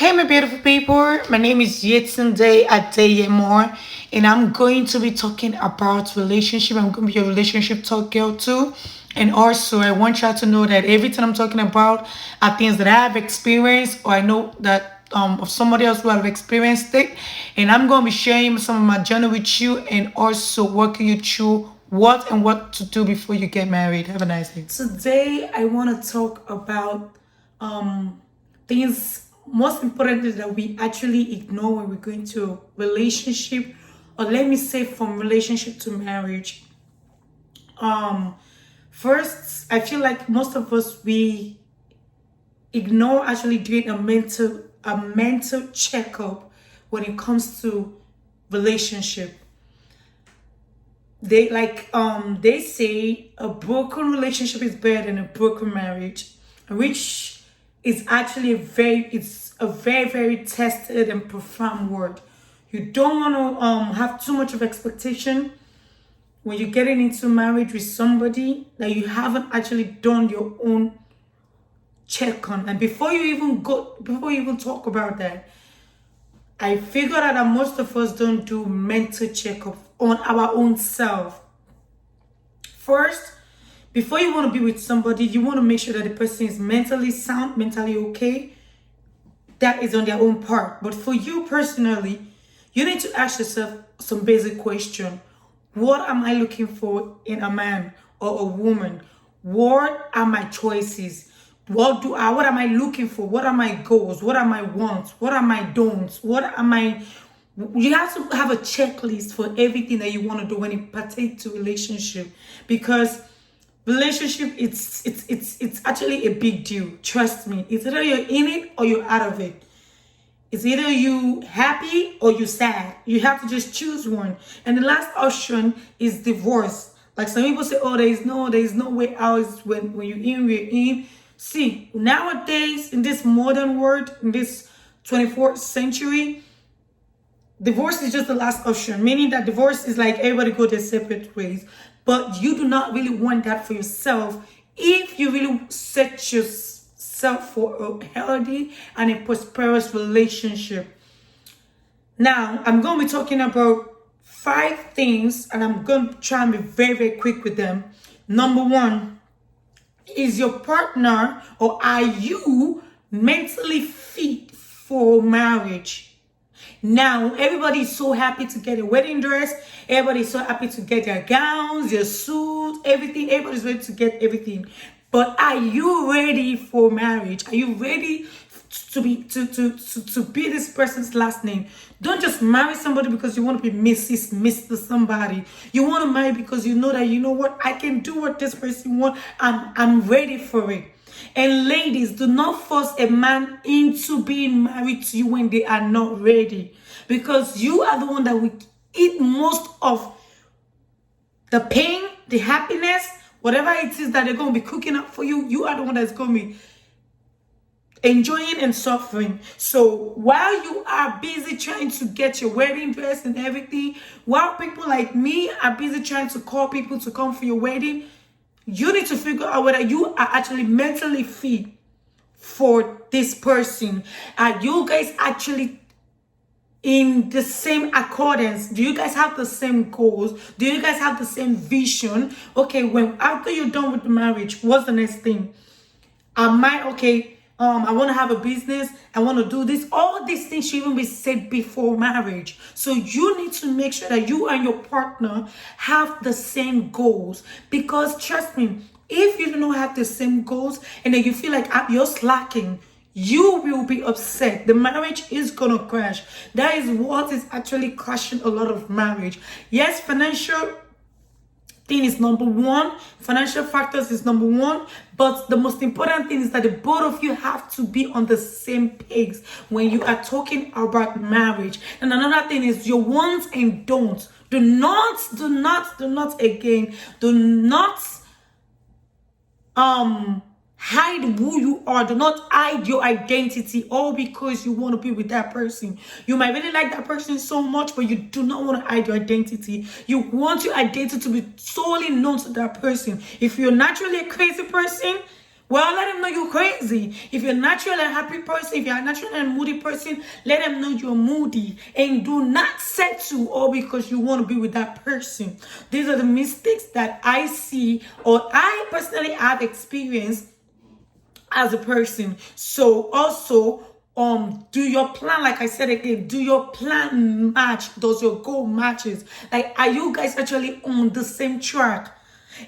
Hey, my beautiful people. My name is Yetunde Adeyemore, and I'm going to be talking about relationship. I'm going to be your relationship talk girl too. And also, I want y'all to know that everything I'm talking about are things that I have experienced, or I know that of somebody else who have experienced it. And I'm going to be sharing some of my journey with you, and also walking you through what to do before you get married. Have a nice day. Today, I want to talk about things most importantly that we actually ignore when we're going to a relationship, or let me say from relationship to marriage. um First, I feel like most of us, we ignore actually doing a mental checkup when it comes to relationship. They say a broken relationship is better than a broken marriage, which is actually a very tested and profound word. You don't want to have too much of expectation when you're getting into marriage with somebody that you haven't actually done your own check on. And before you even talk about that, I figured out that most of us don't do mental checkup on our own self. First, before you want to be with somebody, you want to make sure that the person is mentally sound, mentally okay. That is on their own part. But for you personally, you need to ask yourself some basic question. What am I looking for in a man or a woman? What are my choices? What am I looking for? What are my goals? What are my wants? What are my don'ts? What am I You have to have a checklist for everything that you want to do when it pertains to relationship, because relationship, it's actually a big deal. Trust me. It's either you're in it or you're out of it. It's either you happy or you sad. You have to just choose one. And the last option is divorce. Like some people say, oh, there is no way out. It's when you're in, we're in. See, nowadays in this modern world, in this 24th century, divorce is just the last option, meaning that divorce is like everybody go their separate ways. But you do not really want that for yourself if you really set yourself for a healthy and a prosperous relationship. Now, I'm going to be talking about 5 things, and I'm going to try and be very, very quick with them. Number one, is your partner, or are you mentally fit for marriage? Now, everybody's so happy to get a wedding dress. Everybody's so happy to get their gowns, their suits, everything. Everybody's ready to get everything. But are you ready for marriage? Are you ready to be this person's last name? Don't just marry somebody because you want to be Mr. somebody. You want to marry because you know that, you know what, I can do what this person wants. I'm ready for it. And ladies, do not force a man into being married to you when they are not ready, because you are the one that will eat most of the pain, the happiness, whatever it is that they're going to be cooking up for you. You are the one that's going to be enjoying and suffering. So while you are busy trying to get your wedding dress and everything, while people like me are busy trying to call people to come for your wedding, you need to figure out whether you are actually mentally fit for this person. Are you guys actually in the same accordance? Do you guys have the same goals? Do you guys have the same vision? Okay, when after you're done with the marriage, what's the next thing? Am I okay? I want to have a business. I want to do this. All these things should even be said before marriage. So you need to make sure that you and your partner have the same goals. Because trust me, if you do not have the same goals and then you feel like you're slacking, you will be upset. The marriage is gonna crash. That is what is actually crashing a lot of marriage. Yes, financial thing is number one, financial factors is number one, but the most important thing is that the both of you have to be on the same page when you are talking about marriage. And another thing is your wants and don'ts. Do not again, do not hide who you are. Do not hide your identity, all because you want to be with that person. You might really like that person so much, but you do not want to hide your identity. You want your identity to be solely known to that person. If you're naturally a crazy person, Well, let them know you're crazy. If you're naturally a happy person, if you're a naturally a moody person, let them know you're moody. And do not settle all because you want to be with that person. These are the mistakes that I see or I personally have experienced as a person. So also, do your plan, like I said again, do your plan match? Does your goal matches? Like, are you guys actually on the same track?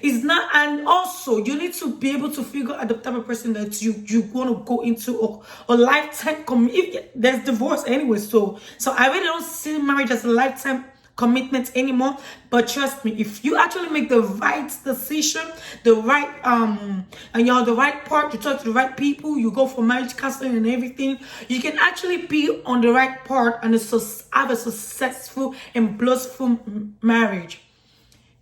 It's not. And also you need to be able to figure out the type of person that you want to go into a lifetime if there's divorce anyway. So I really don't see marriage as a lifetime commitment anymore. But trust me, if you actually make the right decision, the right and you're on the right part, you talk to the right people, you go for marriage counseling and everything, you can actually be on the right part and have a successful and blissful marriage.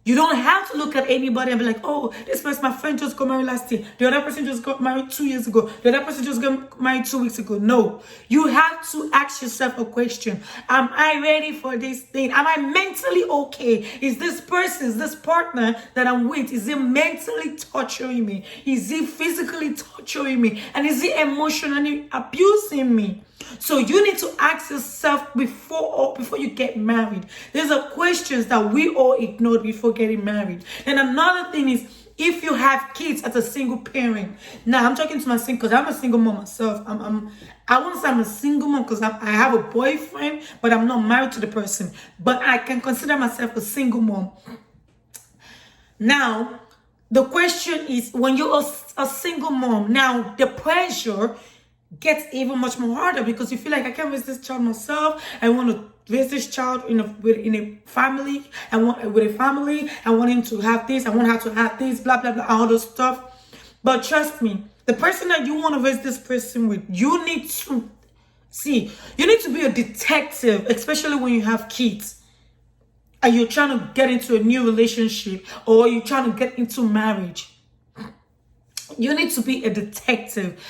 You don't have to look at anybody and be like, oh, this person, my friend just got married last year. The other person just got married 2 years ago. The other person just got married 2 weeks ago. No. You have to ask yourself a question. Am I ready for this thing? Am I mentally okay? Is this person, is this partner that I'm with, is he mentally torturing me? Is he physically torturing me? And is he emotionally abusing me? So you need to ask yourself before you get married. These are questions that we all ignored before getting married. And another thing is, if you have kids as a single parent. Now I'm talking to my single, because I'm a single mom myself. I won't say I'm a single mom because I have a boyfriend, but I'm not married to the person. But I can consider myself a single mom. Now, the question is, when you're a single mom, now the pressure gets even much more harder because you feel like I can't raise this child myself. I want to raise this child in a family. I want him to have this. I want her to have this. Blah blah blah. All those stuff. But trust me, the person that you want to raise this person with, you need to be a detective, especially when you have kids and you're trying to get into a new relationship or you're trying to get into marriage. You need to be a detective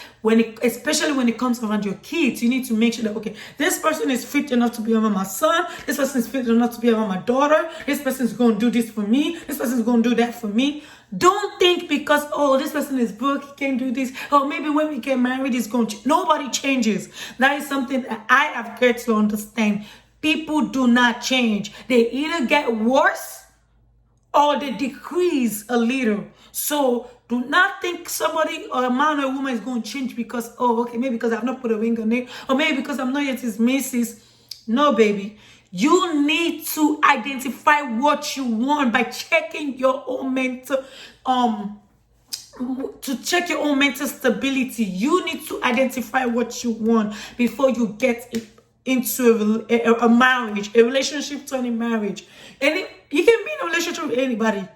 especially when it comes around your kids. You need to make sure that, okay, this person is fit enough to be around my son. This person is fit enough to be around my daughter. This person is going to do this for me. This person is going to do that for me. Don't think because, oh, this person is broke, he can't do this. Oh, maybe when we get married, it's going to nobody changes. That is something that I have got to understand. People do not change. They either get worse or they decrease a little. So do not think somebody or a man or a woman is going to change because, oh, okay, maybe because I've not put a ring on it, or maybe because I'm not yet his missus. No, baby. You need to identify what you want by checking your own mental, to check your own mental stability. You need to identify what you want before you get into a marriage, a relationship turning marriage. And you can be in a relationship with anybody.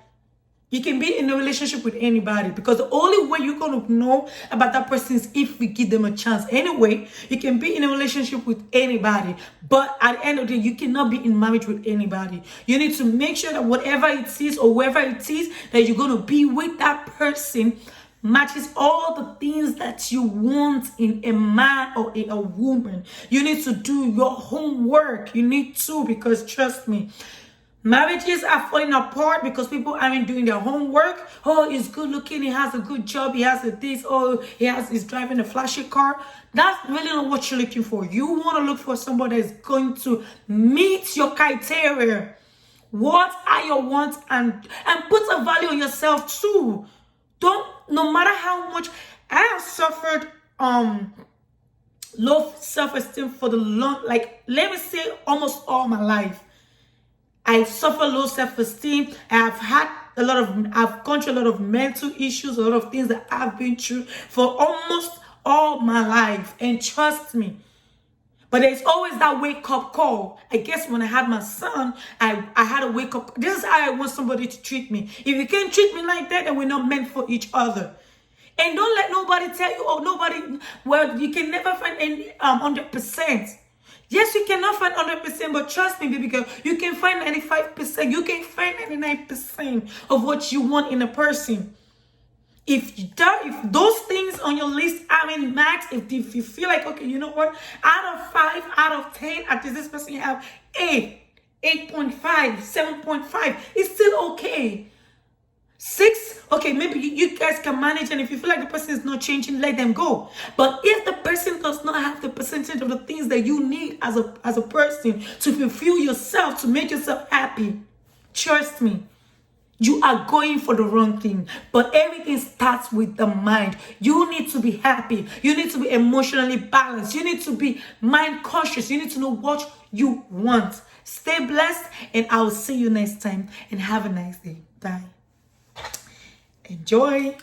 You can be in a relationship with anybody because the only way you're going to know about that person is if we give them a chance. Anyway, you can be in a relationship with anybody, but at the end of the day, you cannot be in marriage with anybody. You need to make sure that whatever it is or wherever it is that you're going to be with, that person matches all the things that you want in a man or in a woman. You need to do your homework. You need to, because trust me, marriages are falling apart because people aren't doing their homework. Oh, he's good looking, he has a good job, he has a this, oh, he's driving a flashy car. That's really not what you're looking for. You want to look for somebody that's going to meet your criteria. What are your wants? And put a value on yourself too. No matter how much I have suffered low self-esteem for the let me say almost all my life. I suffer low self-esteem. I've gone through a lot of mental issues, a lot of things that I've been through for almost all my life. And trust me, but there's always that wake-up call. I guess when I had my son, I had a wake-up. This is how I want somebody to treat me. If you can't treat me like that, then we're not meant for each other. And don't let nobody tell you, well, you can never find any 100%. Yes, you cannot find 100%, but trust me, baby girl, you can find 95%. You can find 99% of what you want in a person. If those things on your list aren't matched, if you feel like, okay, you know what, out of 5, out of 10, at least this person you have 8, 8.5, 7.5, it's still okay. 6, okay, maybe you guys can manage, and if you feel like the person is not changing, let them go. But if the person does not have the percentage of the things that you need as a person to fulfill yourself, to make yourself happy, trust me, you are going for the wrong thing. But everything starts with the mind. You need to be happy. You need to be emotionally balanced. You need to be mind conscious. You need to know what you want. Stay blessed, and I will see you next time. And have a nice day. Bye. Enjoy.